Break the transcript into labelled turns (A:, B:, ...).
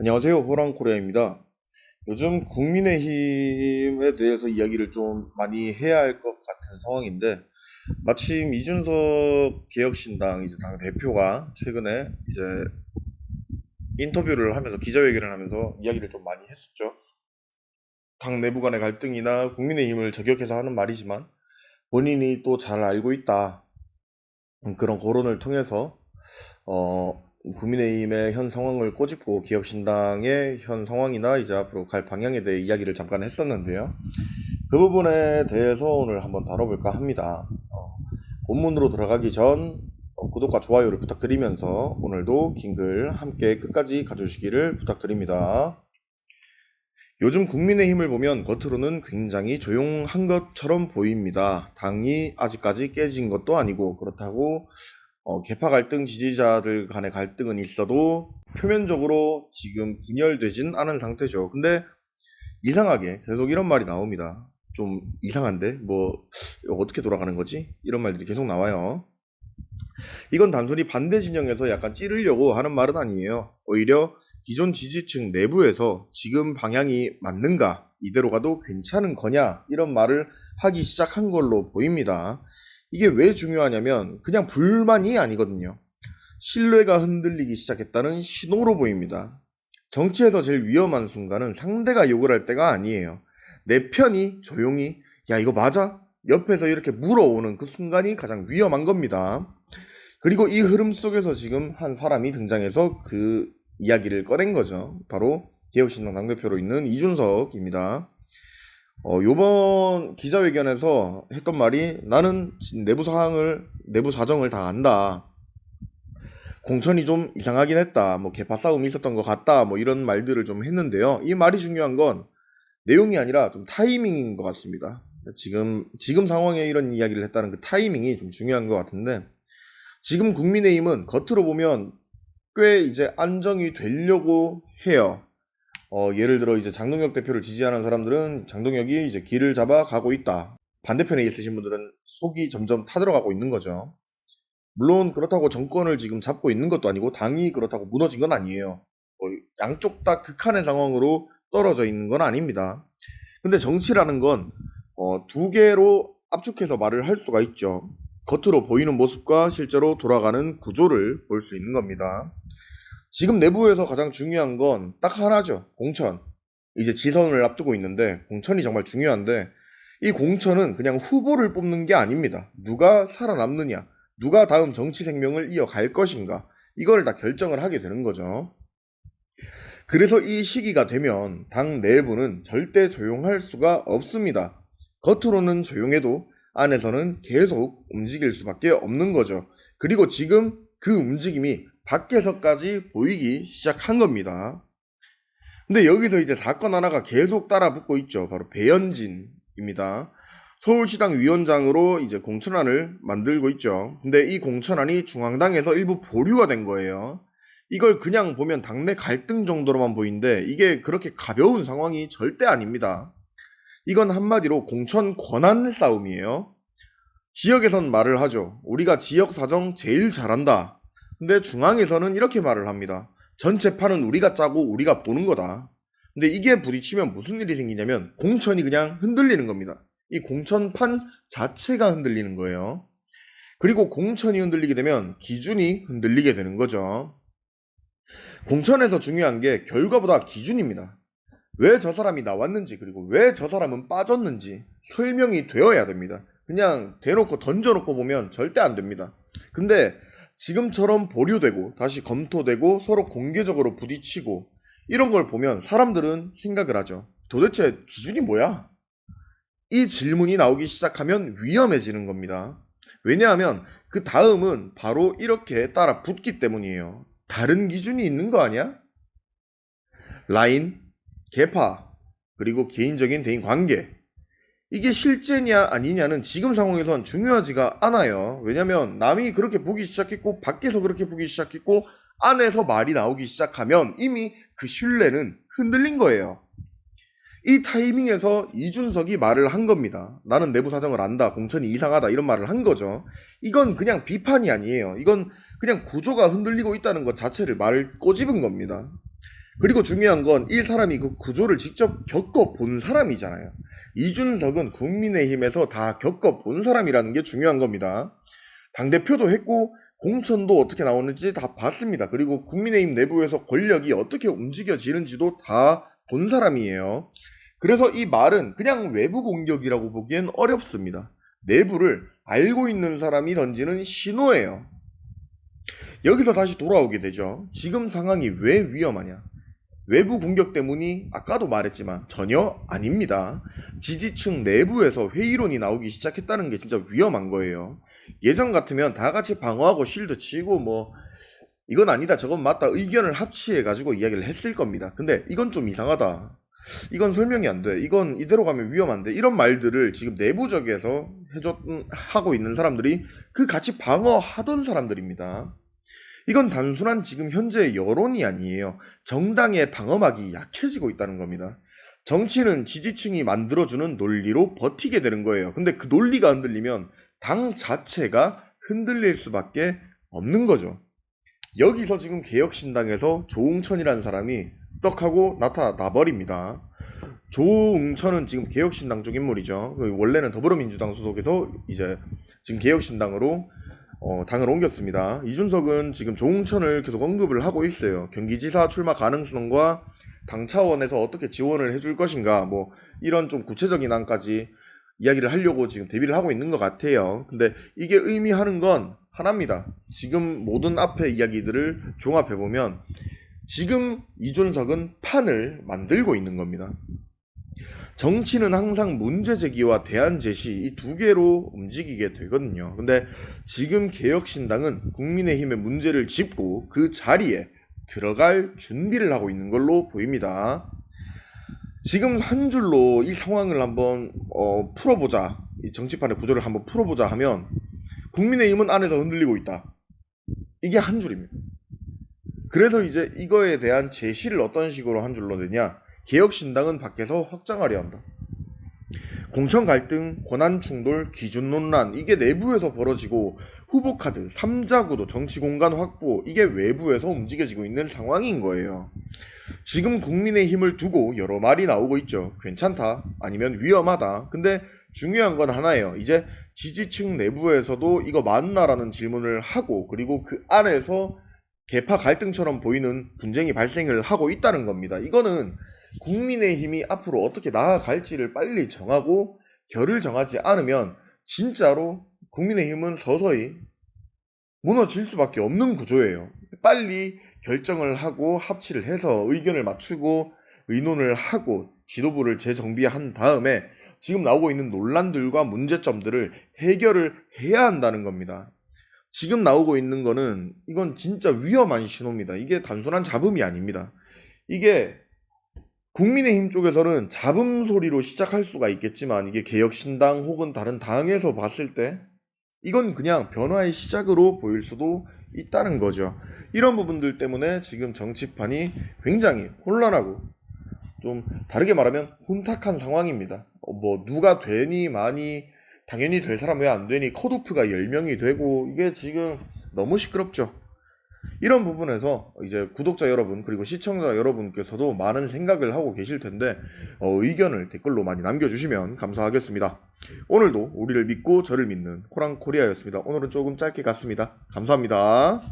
A: 안녕하세요. 호랑코리아입니다. 요즘 국민의힘에 대해서 이야기를 좀 많이 해야 할 것 같은 상황인데, 마침 이준석 개혁신당 이제 당 대표가 최근에 이제 인터뷰를 하면서 기자회견을 하면서 이야기를 좀 많이 했었죠. 당 내부 간의 갈등이나 국민의힘을 저격해서 하는 말이지만 본인이 또 잘 알고 있다. 그런 거론을 통해서 국민의힘의 현 상황을 꼬집고 기업신당의 현 상황이나 이제 앞으로 갈 방향에 대해 이야기를 잠깐 했었는데요. 그 부분에 대해서 오늘 한번 다뤄볼까 합니다. 본문으로 들어가기 전 구독과 좋아요를 부탁드리면서 오늘도 긴 글 함께 끝까지 가주시기를 부탁드립니다. 요즘 국민의힘을 보면 겉으로는 굉장히 조용한 것처럼 보입니다. 당이 아직까지 깨진 것도 아니고 그렇다고 계파 갈등 지지자들 간의 갈등은 있어도 표면적으로 지금 분열되진 않은 상태죠. 근데 이상하게 계속 이런 말이 나옵니다. 좀 이상한데? 뭐, 어떻게 돌아가는 거지? 이런 말들이 계속 나와요. 이건 단순히 반대 진영에서 약간 찌르려고 하는 말은 아니에요. 오히려 기존 지지층 내부에서 지금 방향이 맞는가? 이대로 가도 괜찮은 거냐? 이런 말을 하기 시작한 걸로 보입니다. 이게 왜 중요하냐면 그냥 불만이 아니거든요. 신뢰가 흔들리기 시작했다는 신호로 보입니다. 정치에서 제일 위험한 순간은 상대가 욕을 할 때가 아니에요. 내 편이 조용히 야 이거 맞아? 옆에서 이렇게 물어오는 그 순간이 가장 위험한 겁니다. 그리고 이 흐름 속에서 지금 한 사람이 등장해서 그 이야기를 꺼낸 거죠. 바로 개혁신당 당대표로 있는 이준석입니다. 요번 기자회견에서 했던 말이 나는 내부 사정을 다 안다. 공천이 좀 이상하긴 했다. 뭐 개파 싸움이 있었던 것 같다. 뭐 이런 말들을 좀 했는데요. 이 말이 중요한 건 내용이 아니라 좀 타이밍인 것 같습니다. 지금 상황에 이런 이야기를 했다는 그 타이밍이 좀 중요한 것 같은데 지금 국민의힘은 겉으로 보면 꽤 이제 안정이 되려고 해요. 예를 들어 이제 장동혁 대표를 지지하는 사람들은 장동혁이 이제 길을 잡아 가고 있다. 반대편에 있으신 분들은 속이 점점 타들어가고 있는 거죠. 물론 그렇다고 정권을 지금 잡고 있는 것도 아니고 당이 그렇다고 무너진 건 아니에요. 양쪽 다 극한의 상황으로 떨어져 있는 건 아닙니다. 근데 정치라는 건 두 개로 압축해서 말을 할 수가 있죠. 겉으로 보이는 모습과 실제로 돌아가는 구조를 볼 수 있는 겁니다. 지금 내부에서 가장 중요한 건 딱 하나죠. 공천. 이제 지선을 앞두고 있는데 공천이 정말 중요한데 이 공천은 그냥 후보를 뽑는 게 아닙니다. 누가 살아남느냐, 누가 다음 정치 생명을 이어갈 것인가 이걸 다 결정을 하게 되는 거죠. 그래서 이 시기가 되면 당 내부는 절대 조용할 수가 없습니다. 겉으로는 조용해도 안에서는 계속 움직일 수밖에 없는 거죠. 그리고 지금 그 움직임이 밖에서까지 보이기 시작한 겁니다. 근데 여기서 이제 사건 하나가 계속 따라붙고 있죠. 바로 배현진입니다. 서울시당 위원장으로 이제 공천안을 만들고 있죠. 근데 이 공천안이 중앙당에서 일부 보류가 된 거예요. 이걸 그냥 보면 당내 갈등 정도로만 보이는데 이게 그렇게 가벼운 상황이 절대 아닙니다. 이건 한마디로 공천 권한 싸움이에요. 지역에선 말을 하죠. 우리가 지역 사정 제일 잘한다. 근데 중앙에서는 이렇게 말을 합니다. 전체 판은 우리가 짜고 우리가 보는 거다. 근데 이게 부딪히면 무슨 일이 생기냐면 공천이 그냥 흔들리는 겁니다. 이 공천판 자체가 흔들리는 거예요. 그리고 공천이 흔들리게 되면 기준이 흔들리게 되는 거죠. 공천에서 중요한 게 결과보다 기준입니다. 왜 저 사람이 나왔는지 그리고 왜 저 사람은 빠졌는지 설명이 되어야 됩니다. 그냥 대놓고 던져놓고 보면 절대 안 됩니다. 근데 지금처럼 보류되고 다시 검토되고 서로 공개적으로 부딪히고 이런 걸 보면 사람들은 생각을 하죠. 도대체 기준이 뭐야? 이 질문이 나오기 시작하면 위험해지는 겁니다. 왜냐하면 그 다음은 바로 이렇게 따라 붙기 때문이에요. 다른 기준이 있는 거 아니야? 라인, 계파, 그리고 개인적인 대인 관계. 이게 실제냐 아니냐는 지금 상황에선 중요하지가 않아요. 왜냐면 남이 그렇게 보기 시작했고 밖에서 그렇게 보기 시작했고 안에서 말이 나오기 시작하면 이미 그 신뢰는 흔들린 거예요. 이 타이밍에서 이준석이 말을 한 겁니다. 나는 내부 사정을 안다. 공천이 이상하다. 이런 말을 한 거죠. 이건 그냥 비판이 아니에요. 이건 그냥 구조가 흔들리고 있다는 것 자체를 말을 꼬집은 겁니다. 그리고 중요한 건 이 사람이 그 구조를 직접 겪어본 사람이잖아요. 이준석은 국민의힘에서 다 겪어본 사람이라는 게 중요한 겁니다. 당대표도 했고 공천도 어떻게 나오는지 다 봤습니다. 그리고 국민의힘 내부에서 권력이 어떻게 움직여지는지도 다 본 사람이에요. 그래서 이 말은 그냥 외부 공격이라고 보기엔 어렵습니다. 내부를 알고 있는 사람이 던지는 신호예요. 여기서 다시 돌아오게 되죠. 지금 상황이 왜 위험하냐? 외부 공격 때문이 아까도 말했지만 전혀 아닙니다. 지지층 내부에서 회의론이 나오기 시작했다는 게 진짜 위험한 거예요. 예전 같으면 다 같이 방어하고 실드 치고 뭐 이건 아니다 저건 맞다 의견을 합치해 가지고 이야기를 했을 겁니다. 근데 이건 좀 이상하다. 이건 설명이 안 돼. 이건 이대로 가면 위험한데. 이런 말들을 지금 내부적에서 하고 있는 사람들이 그 같이 방어하던 사람들입니다. 이건 단순한 지금 현재의 여론이 아니에요. 정당의 방어막이 약해지고 있다는 겁니다. 정치는 지지층이 만들어주는 논리로 버티게 되는 거예요. 근데 그 논리가 흔들리면 당 자체가 흔들릴 수밖에 없는 거죠. 여기서 지금 개혁신당에서 조응천이라는 사람이 떡하고 나타나 버립니다. 조응천은 지금 개혁신당 쪽 인물이죠. 원래는 더불어민주당 소속에서 이제 지금 개혁신당으로 당을 옮겼습니다. 이준석은 지금 조응천을 계속 언급을 하고 있어요. 경기지사 출마 가능성과 당 차원에서 어떻게 지원을 해줄 것인가 뭐 이런 좀 구체적인 안까지 이야기를 하려고 지금 대비를 하고 있는 것 같아요. 근데 이게 의미하는 건 하나입니다. 지금 모든 앞의 이야기들을 종합해보면 지금 이준석은 판을 만들고 있는 겁니다. 정치는 항상 문제 제기와 대안 제시 이 두 개로 움직이게 되거든요. 근데 지금 개혁신당은 국민의힘의 문제를 짚고 그 자리에 들어갈 준비를 하고 있는 걸로 보입니다. 지금 한 줄로 이 상황을 한번 풀어보자. 이 정치판의 구조를 한번 풀어보자 하면 국민의힘은 안에서 흔들리고 있다. 이게 한 줄입니다. 그래서 이제 이거에 대한 제시를 어떤 식으로 한 줄로 되냐. 개혁신당은 밖에서 확장하려 한다. 공천 갈등, 권한 충돌, 기준 논란 이게 내부에서 벌어지고 후보 카드, 3자구도, 정치 공간 확보 이게 외부에서 움직여지고 있는 상황인 거예요. 지금 국민의힘을 두고 여러 말이 나오고 있죠. 괜찮다, 아니면 위험하다. 근데 중요한 건 하나예요. 이제 지지층 내부에서도 이거 맞나라는 질문을 하고 그리고 그 안에서 계파 갈등처럼 보이는 분쟁이 발생을 하고 있다는 겁니다. 이거는 국민의힘이 앞으로 어떻게 나아갈지를 빨리 정하고 결을 정하지 않으면 진짜로 국민의힘은 서서히 무너질 수밖에 없는 구조예요. 빨리 결정을 하고 합치를 해서 의견을 맞추고 의논을 하고 지도부를 재정비한 다음에 지금 나오고 있는 논란들과 문제점들을 해결을 해야 한다는 겁니다. 지금 나오고 있는 거는 이건 진짜 위험한 신호입니다. 이게 단순한 잡음이 아닙니다. 이게 국민의힘 쪽에서는 잡음 소리로 시작할 수가 있겠지만 이게 개혁신당 혹은 다른 당에서 봤을 때 이건 그냥 변화의 시작으로 보일 수도 있다는 거죠. 이런 부분들 때문에 지금 정치판이 굉장히 혼란하고 좀 다르게 말하면 혼탁한 상황입니다. 뭐 누가 되니 많이 당연히 될 사람 왜 안 되니 컷오프가 10명이 되고 이게 지금 너무 시끄럽죠. 이런 부분에서 이제 구독자 여러분 그리고 시청자 여러분께서도 많은 생각을 하고 계실 텐데 의견을 댓글로 많이 남겨주시면 감사하겠습니다. 오늘도 우리를 믿고 저를 믿는 호랑코리아였습니다. 오늘은 조금 짧게 갔습니다. 감사합니다.